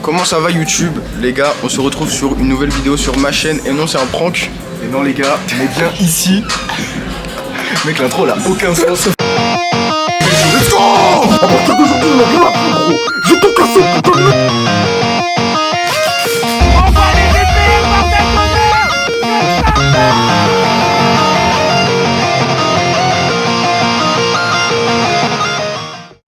Comment ça va YouTube? Les gars, on se retrouve sur une nouvelle vidéo sur ma chaîne. Et non, c'est un prank. Et non les gars, on est bien ici. Mec, l'intro elle a aucun sens. Let's go! Je te casse.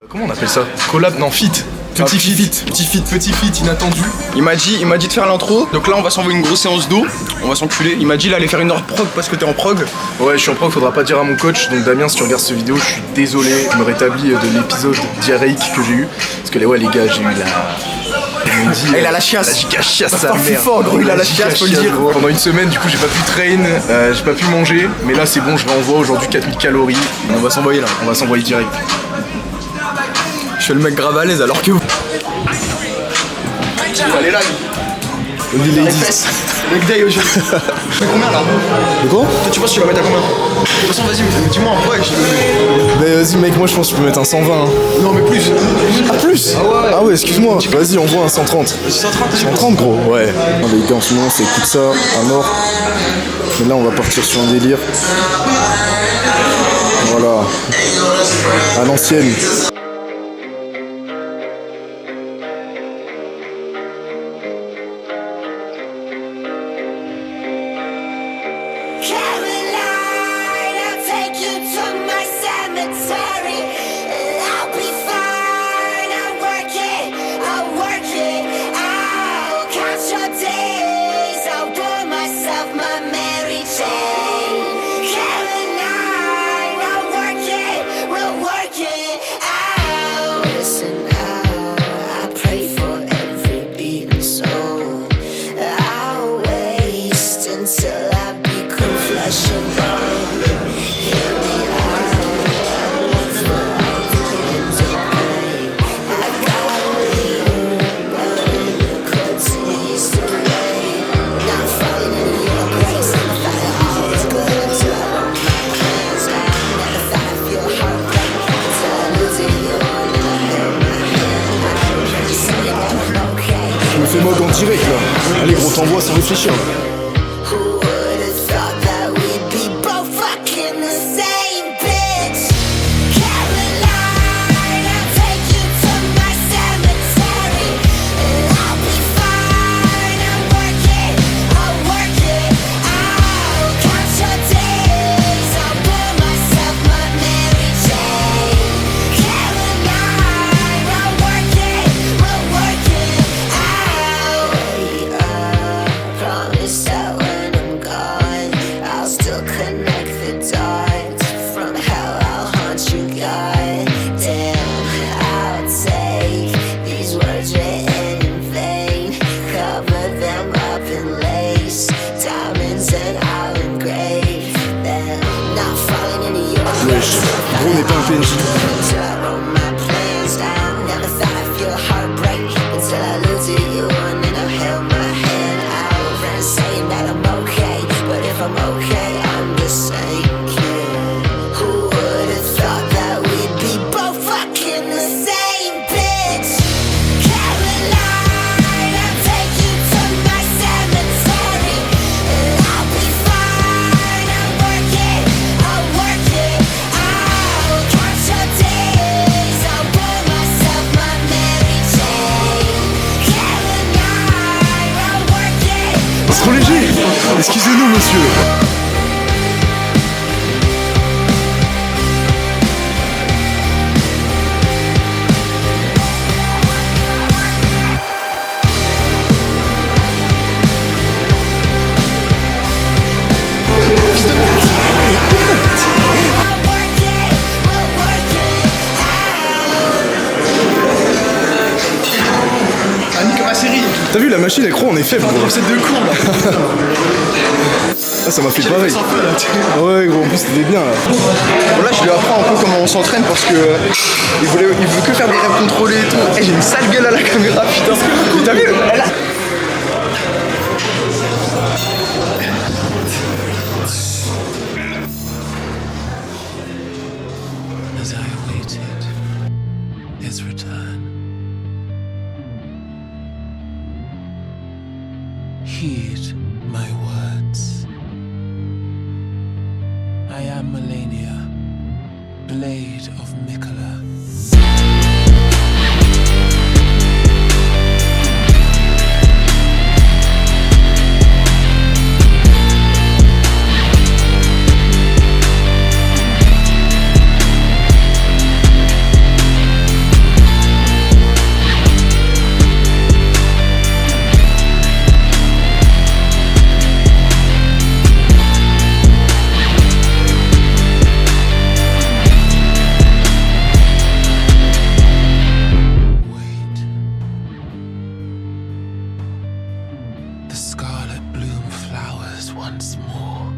Comment on appelle ça? Collab? Non, feat. Petit feat inattendu. Il m'a dit de faire l'intro. Donc là, on va s'envoyer une grosse séance d'eau. On va s'enculer. Il m'a dit d'aller faire une heure prog parce que t'es en prog. Ouais, je suis en prog, faudra pas dire à mon coach. Donc Damien, si tu regardes cette vidéo, je suis désolé. Je me rétablis de l'épisode diarrhéique que j'ai eu. Parce que les gars, j'ai eu la... Il a la chiasse. La chiasse, sa mère. Plus fort, gros, il a la chiasse, faut le dire. Pendant une semaine, du coup, j'ai pas pu train, j'ai pas pu manger. Mais là, c'est bon, je renvoie aujourd'hui 4000 calories. On va s'envoyer là. On va s'envoyer direct. Je fais le mec grave à l'aise alors que vous. Allez là. Only ladies. Leg day aujourd'hui. Tu fais combien là? De quoi? Toi tu penses que tu vas mettre à combien? De toute façon vas-y, dis-moi en vrai. Mais vas-y mec, moi je pense que je peux mettre un 120 hein. Non mais plus. Ah plus? Ah ouais, excuse-moi. Vas-y, on voit un 130. 130 gros? Ouais. Non, les gars en ce moment ça écoute ça à mort. Mais là on va partir sur un délire. Voilà. À l'ancienne. Je me fais mode en direct là. Allez gros, t'envoies sans réfléchir. Gros, on n'est pas un PNJ. C'est trop léger. Excusez-nous monsieur. T'as vu la machine elle croit on est faible gros. C'est deux cours là. Ah ça m'a fait pareil. Ah ouais gros en plus c'était bien là. Bon là je lui apprends un peu comment on s'entraîne parce que il veut que faire des rêves contrôlés et tout. Hey, j'ai une sale gueule à la caméra putain. T'as vu elle a... his return. Heed my words. I am Melania, Blade of Mikola. Once more.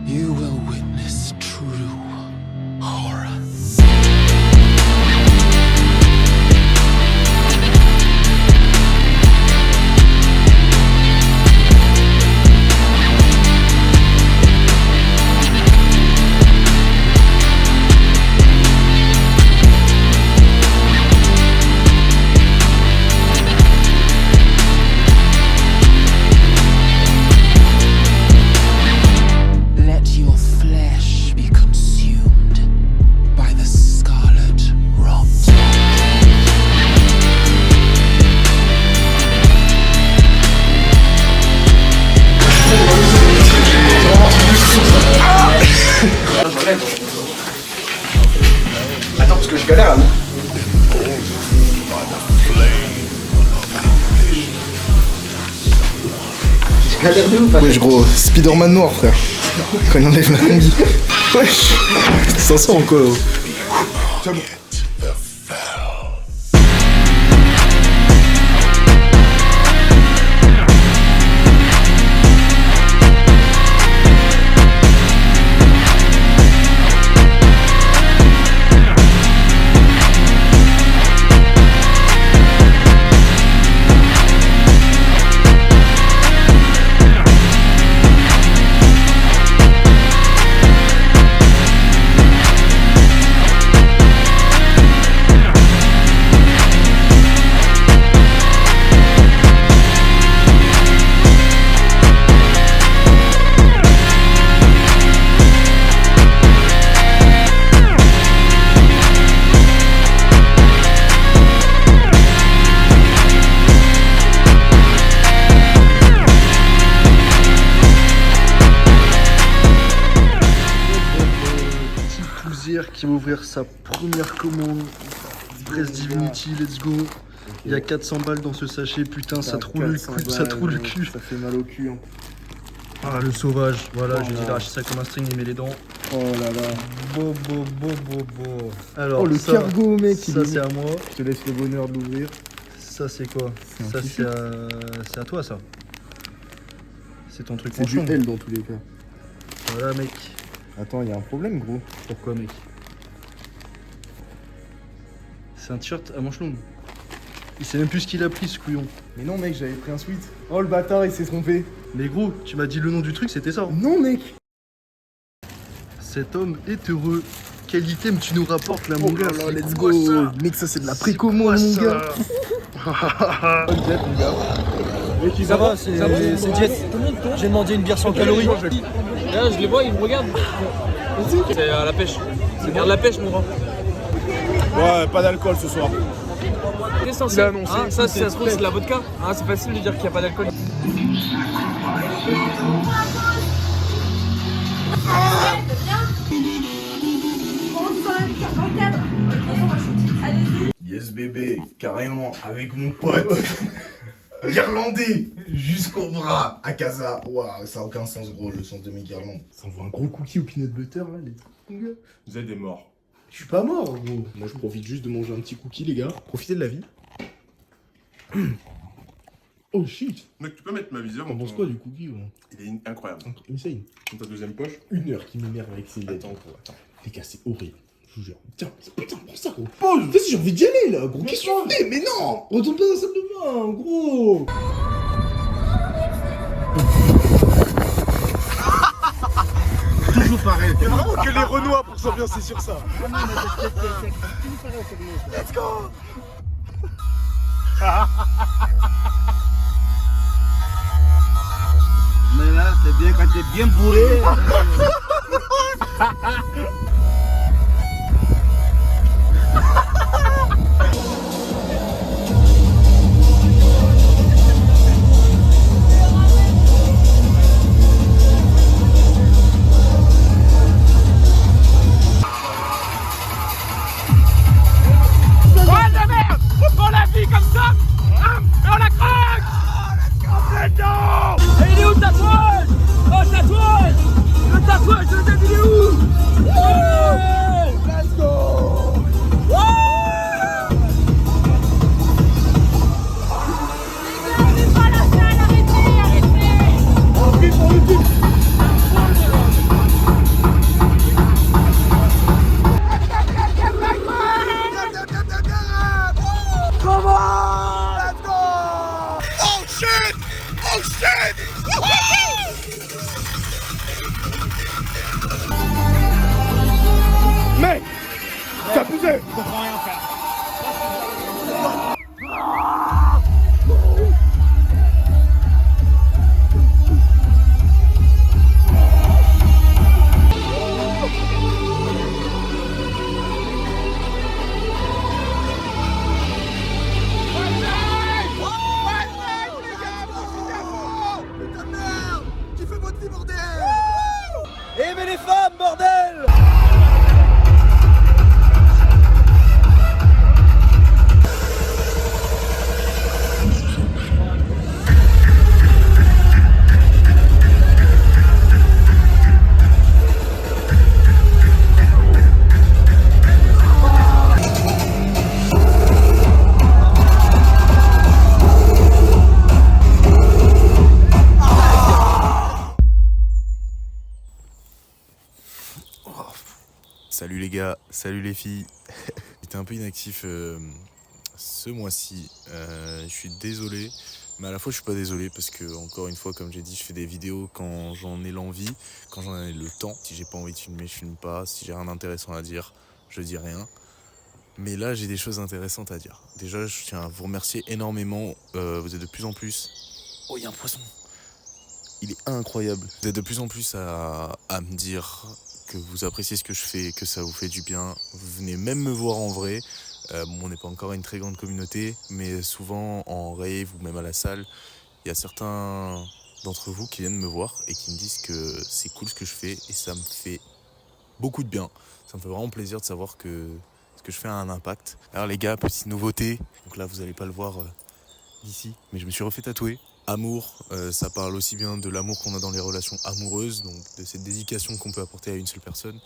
You will witness true horror. Attends, parce que je galère, hein. Je galère de ouf. Wesh gros, Spider-Man noir frère. Quand il enlève la combi. Wesh. Tu t'en sors encore là. Qui va ouvrir sa première commande Press Divinity, let's go. Il y a 400 balles dans ce sachet, putain, ça troue le cul, ça troue le cul. Ça fait mal au cul. Hein. Ah, le sauvage, voilà, je vais arracher ça comme un string, il met les dents. Oh là là. Beau. Alors, Oh, le ça, cargo, mec. ça c'est à moi. Je te laisse le bonheur de l'ouvrir. Ça c'est quoi? Ça c'est à toi, ça. C'est ton truc C'est du franchement. L dans tous les cas. Voilà, mec. Attends, il y a un problème, gros. Pourquoi, mec? C'est un t-shirt à manches longues. Il sait même plus ce qu'il a pris, ce couillon. Mais non, mec, j'avais pris un sweat. Oh, le bâtard, il s'est trompé. Mais gros, tu m'as dit le nom du truc, c'était ça. Non, mec. Cet homme est heureux. Quel item tu nous rapportes là, mon Oh gars? là là, C'est let's quoi, go. ça? Mec, ça, c'est de la C'est précommande, quoi, mon ça? gars. Bonne jet, mon gars. Ça va, c'est Jet. J'ai demandé une bière sans calories. Là, je les vois, ils me regardent. C'est à la pêche. C'est bien de la pêche, mon grand. Ouais, pas d'alcool ce soir. Qu'est-ce que c'est annoncé? Ça, si ça se trouve, c'est de la vodka. Ah, c'est facile de dire qu'il n'y a pas d'alcool. Yes bébé, carrément, avec mon pote. Irlandais, jusqu'au bras, à Casa. Waouh, ça a aucun sens gros, le sens de mes guirlandes. Ça envoie un gros cookie au peanut butter, là, les trucs, mon gars. Vous êtes des morts. Je suis pas mort, gros. Moi, je profite juste de manger un petit cookie, les gars. Profitez de la vie. Oh shit. Mec, tu peux mettre ma viseur. T'en penses quoi du cookie, gros? Il est incroyable. Insane. Dans ta deuxième poche. 1 heure qui m'énerve avec ces lettres. Attends, gros, attends. Les gars, c'est horrible. Je vous jure. Tiens, putain, prends ça, gros. Pause. Vas-y, j'ai envie d'y aller, là, gros. Qu'est-ce que tu fais? Mais non. Retourne pas dans la salle de bain, gros. Toujours pareil. Il y a vraiment que les Renois pour s'ambiancer sur ça. Let's go. Mais là, c'est bien quand t'es bien bourré. Aimez les femmes, bordel! Salut les gars, salut les filles. J'étais un peu inactif ce mois-ci. Je suis désolé, mais à la fois je suis pas désolé parce que, encore une fois, comme j'ai dit, je fais des vidéos quand j'en ai l'envie, quand j'en ai le temps. Si j'ai pas envie de filmer, je filme pas. Si j'ai rien d'intéressant à dire, je dis rien. Mais là, j'ai des choses intéressantes à dire. Déjà, je tiens à vous remercier énormément. Vous êtes de plus en plus... Oh, il y a un poisson. Il est incroyable. Vous êtes de plus en plus à me dire que vous appréciez ce que je fais, que ça vous fait du bien. Vous venez même me voir en vrai. Bon, on n'est pas encore une très grande communauté, mais souvent en rave ou même à la salle, il y a certains d'entre vous qui viennent me voir et qui me disent que c'est cool ce que je fais et ça me fait beaucoup de bien. Ça me fait vraiment plaisir de savoir que ce que je fais a un impact. Alors les gars, petite nouveauté. Donc là, vous n'allez pas le voir d'ici, mais je me suis refait tatouer. Amour, ça parle aussi bien de l'amour qu'on a dans les relations amoureuses, donc de cette dédication qu'on peut apporter à une seule personne,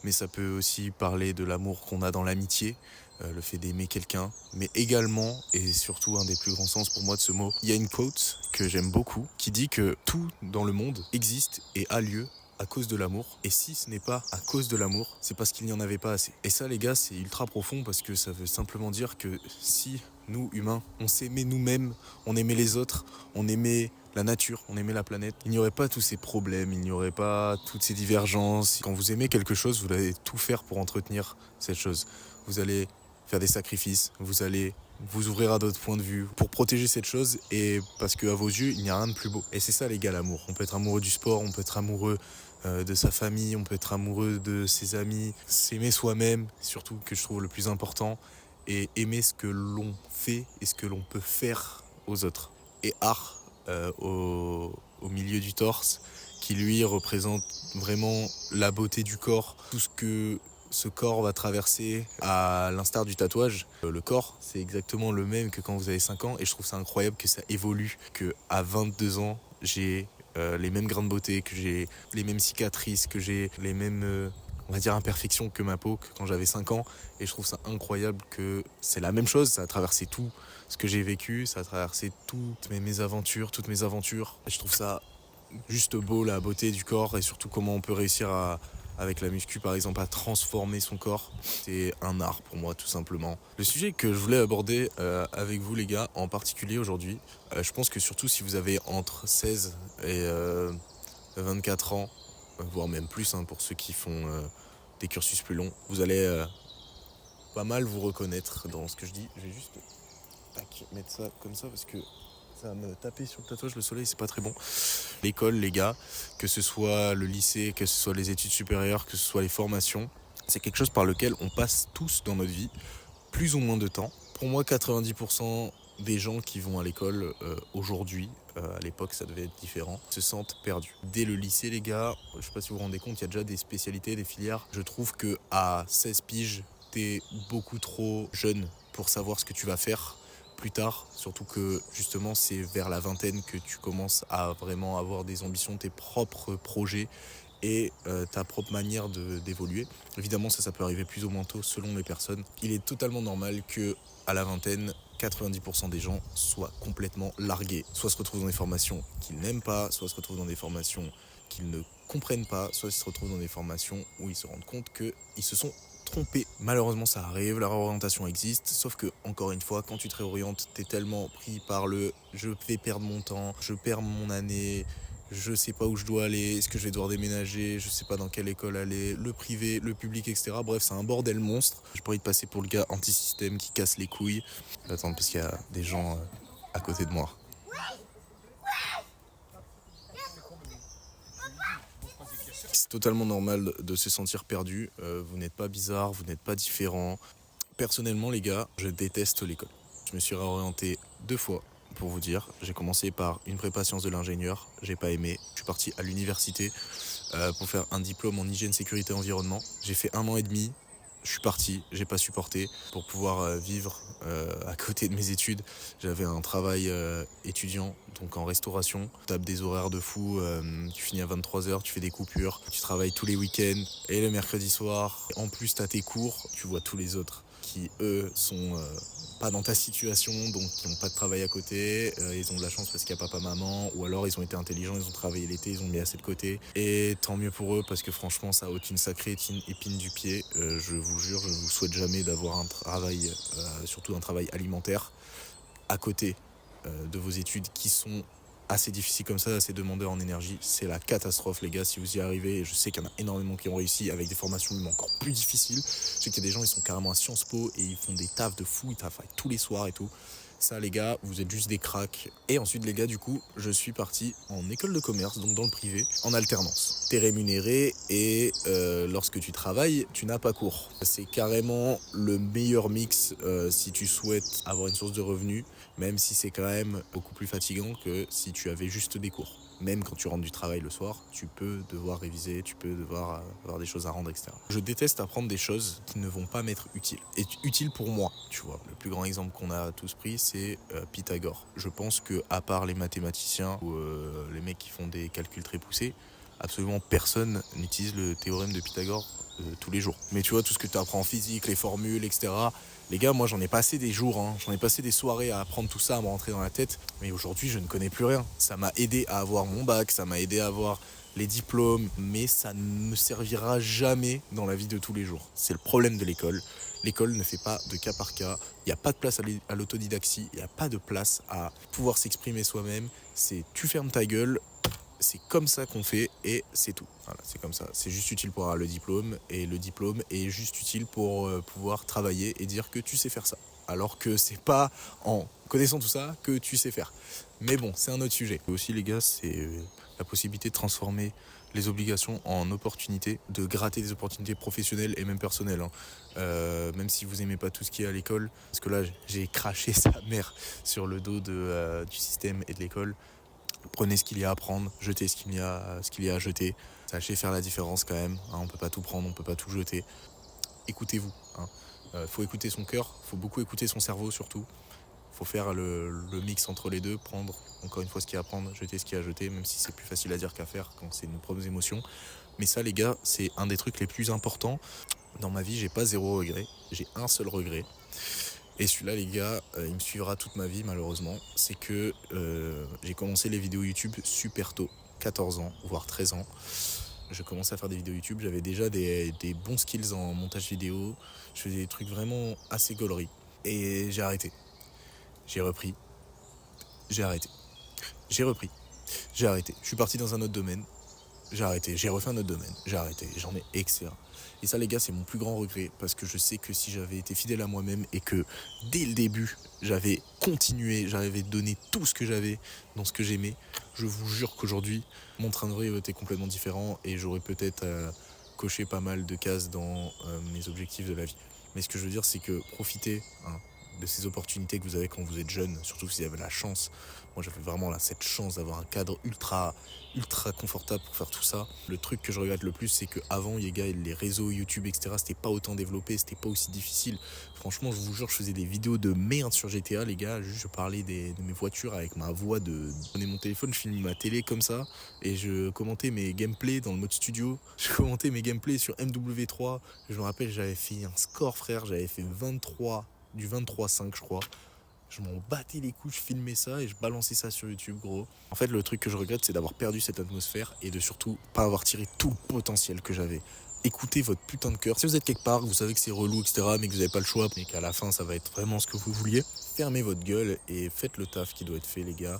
mais ça peut aussi parler de l'amour qu'on a dans l'amitié, le fait d'aimer quelqu'un, mais également, et surtout un des plus grands sens pour moi de ce mot, il y a une quote que j'aime beaucoup, qui dit que tout dans le monde existe et a lieu à cause de l'amour, et si ce n'est pas à cause de l'amour, c'est parce qu'il n'y en avait pas assez. Et ça les gars, c'est ultra profond parce que ça veut simplement dire que si nous humains, on s'aimait nous-mêmes, on aimait les autres, on aimait la nature, on aimait la planète, il n'y aurait pas tous ces problèmes, il n'y aurait pas toutes ces divergences. Quand vous aimez quelque chose, vous allez tout faire pour entretenir cette chose. Vous allez faire des sacrifices, vous allez vous ouvrir à d'autres points de vue pour protéger cette chose, et parce qu'à vos yeux, il n'y a rien de plus beau. Et c'est ça les gars, l'amour. On peut être amoureux du sport, on peut être amoureux de sa famille, on peut être amoureux de ses amis, s'aimer soi-même, surtout que je trouve le plus important, et aimer ce que l'on fait et ce que l'on peut faire aux autres. Et art au milieu du torse, qui lui représente vraiment la beauté du corps, tout ce que ce corps va traverser, à l'instar du tatouage. Le corps, c'est exactement le même que quand vous avez 5 ans, et je trouve ça incroyable que ça évolue, qu'à 22 ans, j'ai les mêmes grains de beauté, que j'ai les mêmes cicatrices, que j'ai les mêmes, on va dire, imperfections que ma peau, que quand j'avais 5 ans. Et je trouve ça incroyable que c'est la même chose, ça a traversé tout ce que j'ai vécu, ça a traversé toutes mes mésaventures, toutes mes aventures. Et je trouve ça juste beau, la beauté du corps, et surtout comment on peut réussir avec la muscu par exemple, à transformer son corps. C'est un art pour moi tout simplement. Le sujet que je voulais aborder avec vous les gars, en particulier aujourd'hui, je pense que surtout si vous avez entre 16 et 24 ans, voire même plus pour ceux qui font des cursus plus longs, vous allez pas mal vous reconnaître dans ce que je dis. Je vais juste tac, mettre ça comme ça parce que ça va me taper sur le tatouage, le soleil c'est pas très bon. L'école les gars, que ce soit le lycée, que ce soit les études supérieures, que ce soit les formations, c'est quelque chose par lequel on passe tous dans notre vie, plus ou moins de temps. Pour moi 90% des gens qui vont à l'école aujourd'hui, à l'époque ça devait être différent, se sentent perdus. Dès le lycée les gars, je sais pas si vous vous rendez compte, il y a déjà des spécialités, des filières. Je trouve que à 16 piges, t'es beaucoup trop jeune pour savoir ce que tu vas faire plus tard, surtout que justement c'est vers la vingtaine que tu commences à vraiment avoir des ambitions, tes propres projets et ta propre manière d'évoluer. Évidemment ça peut arriver plus ou moins tôt selon les personnes. Il est totalement normal que à la vingtaine, 90% des gens soient complètement largués, soit se retrouvent dans des formations qu'ils n'aiment pas, soit se retrouvent dans des formations qu'ils ne comprennent pas, soit ils se retrouvent dans des formations où ils se rendent compte qu'ils se sont trompés. Malheureusement ça arrive, la réorientation existe, sauf que encore une fois quand tu te réorientes, t'es tellement pris par le je vais perdre mon temps, je perds mon année, je sais pas où je dois aller, est-ce que je vais devoir déménager, je sais pas dans quelle école aller, le privé, le public, etc. Bref, c'est un bordel monstre. J'ai pas envie de passer pour le gars anti-système qui casse les couilles. Attends, parce qu'il y a des gens à côté de moi. C'est totalement normal de se sentir perdu. Vous n'êtes pas bizarre, vous n'êtes pas différent. Personnellement, les gars, je déteste l'école. Je me suis réorienté 2 fois. Pour vous dire, j'ai commencé par une prépa sciences de l'ingénieur, j'ai pas aimé. Je suis parti à l'université pour faire un diplôme en hygiène, sécurité, environnement. J'ai fait 1 an et demi, je suis parti, j'ai pas supporté. Pour pouvoir vivre à côté de mes études, j'avais un travail étudiant, donc en restauration. Tu tapes des horaires de fou, tu finis à 23h, tu fais des coupures, tu travailles tous les week-ends et le mercredi soir. En plus, t'as tes cours, tu vois tous les autres qui, eux, sont pas dans ta situation, donc qui n'ont pas de travail à côté, ils ont de la chance parce qu'il y a papa-maman, ou alors ils ont été intelligents, ils ont travaillé l'été, ils ont mis assez de côté, et tant mieux pour eux, parce que franchement ça ôte une sacrée épine du pied. Je vous jure, je ne vous souhaite jamais d'avoir un travail, surtout un travail alimentaire, à côté de vos études qui sont assez difficiles comme ça, assez demandeurs en énergie. C'est la catastrophe les gars si vous y arrivez, et je sais qu'il y en a énormément qui ont réussi avec des formations même encore plus difficiles. Je sais qu'il y a des gens, ils sont carrément à Sciences Po et ils font des tafs de fou, ils travaillent tous les soirs et tout. Ça les gars, vous êtes juste des cracks. Et ensuite les gars, du coup, je suis parti en école de commerce, donc dans le privé, en alternance. T'es rémunéré et lorsque tu travailles, tu n'as pas cours. C'est carrément le meilleur mix si tu souhaites avoir une source de revenus, même si c'est quand même beaucoup plus fatigant que si tu avais juste des cours. Même quand tu rentres du travail le soir, tu peux devoir réviser, tu peux devoir avoir des choses à rendre, etc. Je déteste apprendre des choses qui ne vont pas m'être utiles. Et utiles pour moi, tu vois. Le plus grand exemple qu'on a tous pris, c'est Pythagore. Je pense que à part les mathématiciens ou les mecs qui font des calculs très poussés, absolument personne n'utilise le théorème de Pythagore tous les jours. Mais tu vois, tout ce que tu apprends en physique, les formules, etc. Les gars, moi j'en ai passé des jours, j'en ai passé des soirées à apprendre tout ça, à me rentrer dans la tête. Mais aujourd'hui, je ne connais plus rien. Ça m'a aidé à avoir mon bac, ça m'a aidé à avoir les diplômes, mais ça ne me servira jamais dans la vie de tous les jours. C'est le problème de l'école. L'école ne fait pas de cas par cas. Il n'y a pas de place à l'autodidaxie, il n'y a pas de place à pouvoir s'exprimer soi-même. C'est tu fermes ta gueule. C'est comme ça qu'on fait et c'est tout. Voilà, c'est comme ça. C'est juste utile pour avoir le diplôme et le diplôme est juste utile pour pouvoir travailler et dire que tu sais faire ça. Alors que c'est pas en connaissant tout ça que tu sais faire. Mais bon, c'est un autre sujet. Aussi les gars, c'est la possibilité de transformer les obligations en opportunités, de gratter des opportunités professionnelles et même personnelles. Même si vous aimez pas tout ce qui est à l'école, parce que là j'ai craché sa mère sur le dos du système et de l'école. Prenez ce qu'il y a à prendre, jetez ce qu'il y a à jeter. Sachez faire la différence quand même. On peut pas tout prendre, on peut pas tout jeter. Écoutez-vous. Faut écouter son cœur, faut beaucoup écouter son cerveau surtout. Faut faire le mix entre les deux, prendre encore une fois ce qu'il y a à prendre, jeter ce qu'il y a à jeter, même si c'est plus facile à dire qu'à faire quand c'est nos propres émotions. Mais ça les gars, c'est un des trucs les plus importants. Dans ma vie, j'ai pas 0 regret, j'ai un seul regret. Et celui-là les gars, il me suivra toute ma vie malheureusement. C'est que j'ai commencé les vidéos YouTube super tôt, 14 ans, voire 13 ans. Je commençais à faire des vidéos YouTube, j'avais déjà des bons skills en montage vidéo. Je faisais des trucs vraiment assez gauleries. Et j'ai arrêté. J'ai repris. J'ai arrêté. J'ai repris. J'ai arrêté. Je suis parti dans un autre domaine. J'ai arrêté. J'ai refait un autre domaine. J'ai arrêté. J'en ai etc. Et ça les gars, c'est mon plus grand regret, parce que je sais que si j'avais été fidèle à moi-même et que dès le début j'avais continué, j'avais donné tout ce que j'avais dans ce que j'aimais, je vous jure qu'aujourd'hui mon train de vie aurait été complètement différent et j'aurais peut-être coché pas mal de cases dans mes objectifs de la vie. Mais ce que je veux dire, c'est que profitez de ces opportunités que vous avez quand vous êtes jeune, surtout si vous avez la chance. Moi j'avais vraiment là cette chance d'avoir un cadre ultra confortable pour faire tout ça. Le truc que je regrette le plus, c'est qu'avant les gars, les réseaux YouTube etc, c'était pas autant développé, c'était pas aussi difficile. Franchement je vous jure, je faisais des vidéos de merde sur GTA les gars, je parlais de mes voitures avec ma voix de prenais mon téléphone, je filmais ma télé comme ça et je commentais mes gameplays dans le mode studio. Je commentais mes gameplays sur MW3. Je me rappelle, j'avais fait un score frère, j'avais fait 23-5 je crois. Je m'en battais les couilles, je filmais ça et je balançais ça sur YouTube gros. En fait le truc que je regrette, c'est d'avoir perdu cette atmosphère et de surtout pas avoir tiré tout le potentiel que j'avais. Écoutez votre putain de cœur. Si vous êtes quelque part, vous savez que c'est relou etc, mais que vous n'avez pas le choix, mais qu'à la fin ça va être vraiment ce que vous vouliez, fermez votre gueule et faites le taf qui doit être fait les gars.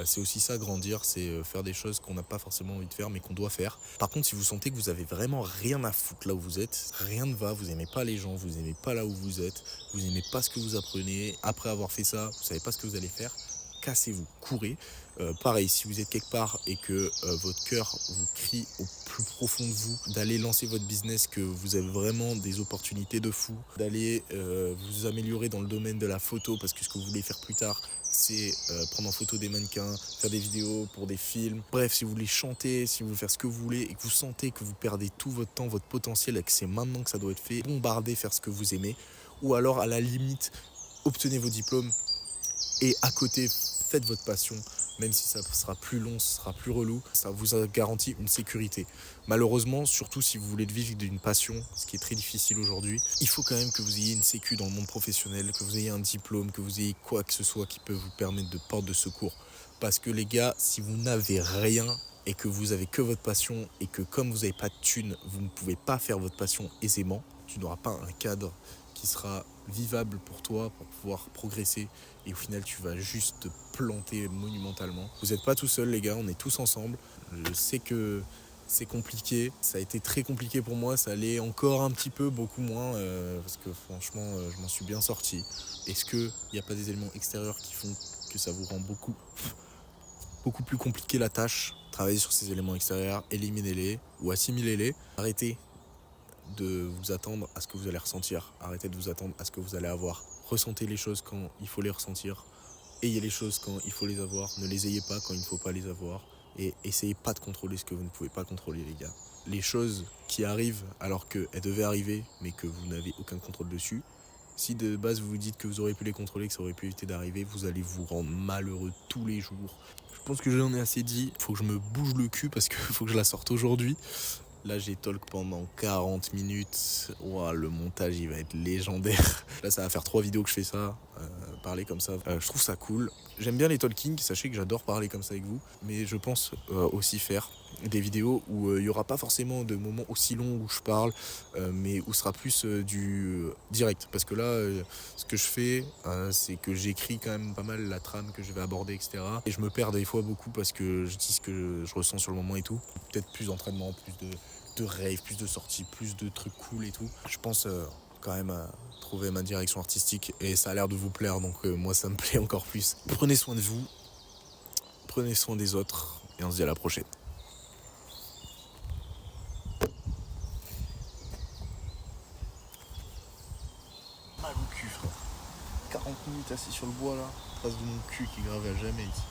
C'est aussi ça, grandir, c'est faire des choses qu'on n'a pas forcément envie de faire mais qu'on doit faire. Par contre, si vous sentez que vous avez vraiment rien à foutre là où vous êtes, rien ne va, vous aimez pas les gens, vous aimez pas là où vous êtes, vous aimez pas ce que vous apprenez, après avoir fait ça, vous savez pas ce que vous allez faire, cassez-vous, courez. Pareil, si vous êtes quelque part et que votre cœur vous crie au plus profond de vous d'aller lancer votre business, que vous avez vraiment des opportunités de fou, d'aller vous améliorer dans le domaine de la photo parce que ce que vous voulez faire plus tard, c'est prendre en photo des mannequins, faire des vidéos pour des films. Bref, si vous voulez chanter, si vous voulez faire ce que vous voulez et que vous sentez que vous perdez tout votre temps, votre potentiel et que c'est maintenant que ça doit être fait, bombardez, faire ce que vous aimez. Ou alors, à la limite, obtenez vos diplômes et à côté, faites votre passion. Même si ça sera plus long, ce sera plus relou, ça vous a garanti une sécurité. Malheureusement, surtout si vous voulez vivre d'une passion, ce qui est très difficile aujourd'hui, il faut quand même que vous ayez une sécu dans le monde professionnel, que vous ayez un diplôme, que vous ayez quoi que ce soit qui peut vous permettre de porte de secours. Parce que les gars, si vous n'avez rien et que vous avez que votre passion et que comme vous n'avez pas de thunes, vous ne pouvez pas faire votre passion aisément, tu n'auras pas un cadre qui sera vivable pour toi, pour pouvoir progresser. Et au final, tu vas juste te planter monumentalement. Vous n'êtes pas tout seul, les gars, on est tous ensemble. Je sais que c'est compliqué. Ça a été très compliqué pour moi. Ça allait encore un petit peu, beaucoup moins. Parce que franchement, je m'en suis bien sorti. Est-ce qu'il n'y a pas des éléments extérieurs qui font que ça vous rend beaucoup plus compliqué la tâche? Travaillez sur ces éléments extérieurs, éliminez-les ou assimilez-les. Arrêtez de vous attendre à ce que vous allez ressentir. Arrêtez de vous attendre à ce que vous allez avoir. Ressentez les choses quand il faut les ressentir. Ayez les choses quand il faut les avoir. Ne les ayez pas quand il ne faut pas les avoir. Et essayez pas de contrôler ce que vous ne pouvez pas contrôler, les gars. Les choses qui arrivent alors qu'elles devaient arriver, mais que vous n'avez aucun contrôle dessus, si de base vous vous dites que vous auriez pu les contrôler, que ça aurait pu éviter d'arriver, vous allez vous rendre malheureux tous les jours. Je pense que j'en ai assez dit. Faut que je me bouge le cul parce qu'il faut que je la sorte aujourd'hui. Là, j'ai talk pendant 40 minutes. Wow, le montage, il va être légendaire. Là, ça va faire 3 vidéos que je fais ça, parler comme ça. Je trouve ça cool. J'aime bien les talking, sachez que j'adore parler comme ça avec vous. Mais je pense aussi faire des vidéos où il n'y aura pas forcément de moments aussi longs où je parle, mais où ce sera plus du direct. Parce que là, ce que je fais, c'est que j'écris quand même pas mal la trame que je vais aborder, etc. Et je me perds des fois beaucoup parce que je dis ce que je ressens sur le moment et tout. Peut-être plus d'entraînement, plus de rave, plus de sorties, plus de trucs cool et tout. Je pense quand même à trouver ma direction artistique et ça a l'air de vous plaire, donc moi ça me plaît encore plus. Prenez soin de vous, prenez soin des autres et on se dit à la prochaine. Mal au cul frère. 40 minutes assis sur le bois là, trace de mon cul qui est gravé à jamais ici.